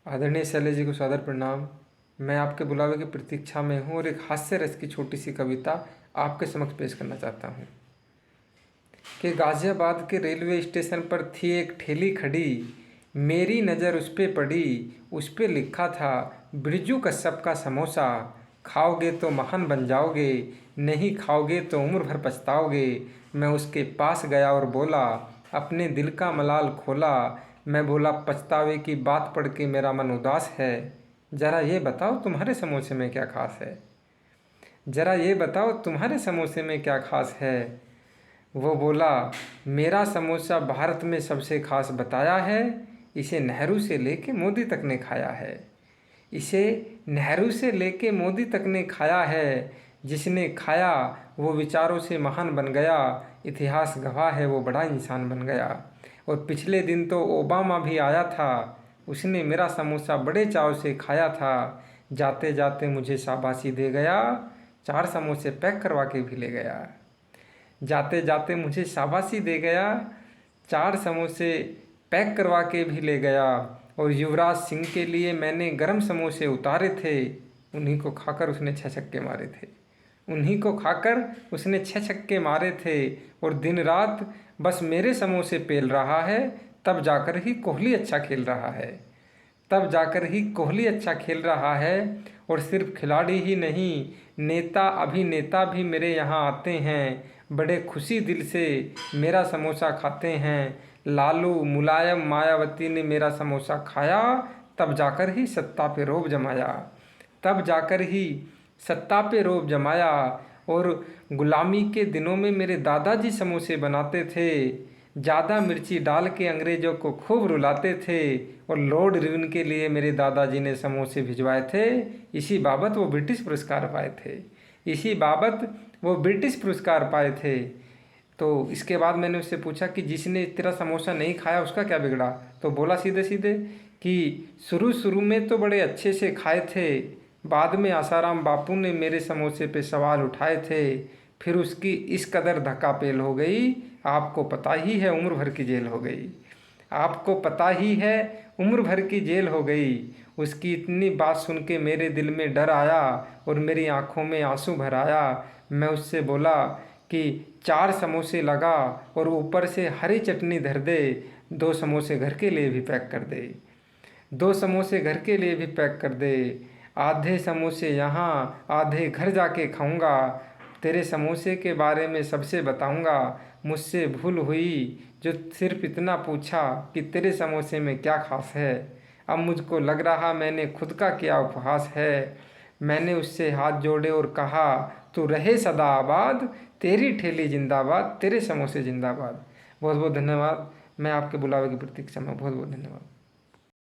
आदरणीय शैलेश जी को सादर प्रणाम। मैं आपके बुलावे की प्रतीक्षा में हूँ और एक हास्य रस की छोटी सी कविता आपके समक्ष पेश करना चाहता हूँ कि गाज़ियाबाद के रेलवे स्टेशन पर थी एक ठेली खड़ी। मेरी नज़र उस पे पड़ी, उस पे लिखा था बिरजू कश्यप का समोसा। खाओगे तो महान बन जाओगे, नहीं खाओगे तो उम्र भर पछताओगे। मैं उसके पास गया और बोला, अपने दिल का मलाल खोला। मैं बोला, पछतावे की बात पढ़ के मेरा मन उदास है। ज़रा ये बताओ तुम्हारे समोसे में क्या खास है। ज़रा ये बताओ तुम्हारे समोसे में क्या खास है। वो बोला, मेरा समोसा भारत में सबसे खास बताया है। इसे नेहरू से लेके मोदी तक ने खाया है। इसे नेहरू से लेके मोदी तक ने खाया है। जिसने खाया वो विचारों से महान बन गया। इतिहास गवाह है वो बड़ा इंसान बन गया। और पिछले दिन तो ओबामा भी आया था, उसने मेरा समोसा बड़े चाव से खाया था। जाते जाते मुझे शाबाशी दे गया, 4 समोसे पैक करवा के भी ले गया। जाते जाते मुझे शाबाशी दे गया, 4 समोसे पैक करवा के भी ले गया। और युवराज सिंह के लिए मैंने गरम समोसे उतारे थे, उन्हीं को खाकर उसने 6 छक्के मारे थे। उन्हीं को खाकर उसने 6 छक्के मारे थे। और दिन रात बस मेरे समोसे पेल रहा है, तब जाकर ही कोहली अच्छा खेल रहा है। तब जाकर ही कोहली अच्छा खेल रहा है। और सिर्फ खिलाड़ी ही नहीं, नेता अभिनेता भी मेरे यहाँ आते हैं, बड़े खुशी दिल से मेरा समोसा खाते हैं। लालू मुलायम मायावती ने मेरा समोसा खाया, तब जाकर ही सत्ता पे रोब जमाया। तब जाकर ही सत्ता पे रोब जमाया। और गुलामी के दिनों में मेरे दादाजी समोसे बनाते थे, ज़्यादा मिर्ची डाल के अंग्रेज़ों को खूब रुलाते थे। और लॉर्ड इरविन के लिए मेरे दादाजी ने समोसे भिजवाए थे। इसी बाबत वो ब्रिटिश पुरस्कार पाए थे। इसी बाबत वो ब्रिटिश पुरस्कार पाए थे। तो इसके बाद मैंने उससे पूछा कि जिसने तेरा समोसा नहीं खाया उसका क्या बिगड़ा। तो बोला सीधे सीधे कि शुरू शुरू में तो बड़े अच्छे से खाए थे, बाद में आसाराम बापू ने मेरे समोसे पे सवाल उठाए थे, फिर उसकी इस कदर धक्कापेल हो गई, आपको पता ही है उम्र भर की जेल हो गई। आपको पता ही है उम्र भर की जेल हो गई। उसकी इतनी बात सुन के मेरे दिल में डर आया और मेरी आंखों में आंसू भर आया। मैं उससे बोला कि 4 समोसे लगा और ऊपर से हरी चटनी धर दे, 2 समोसे घर के लिए भी पैक कर दे। 2 समोसे घर के लिए भी पैक कर दे। आधे समोसे यहाँ, आधे घर जाके खाऊंगा। तेरे समोसे के बारे में सबसे बताऊंगा। मुझसे भूल हुई जो सिर्फ इतना पूछा कि तेरे समोसे में क्या खास है। अब मुझको लग रहा मैंने खुद का क्या उपहास है। मैंने उससे हाथ जोड़े और कहा, तू रहे सदा आबाद, तेरी ठेली जिंदाबाद, तेरे समोसे जिंदाबाद। बहुत बहुत धन्यवाद। मैं आपके बुलावे की प्रतीक्षा में। बहुत बहुत धन्यवाद।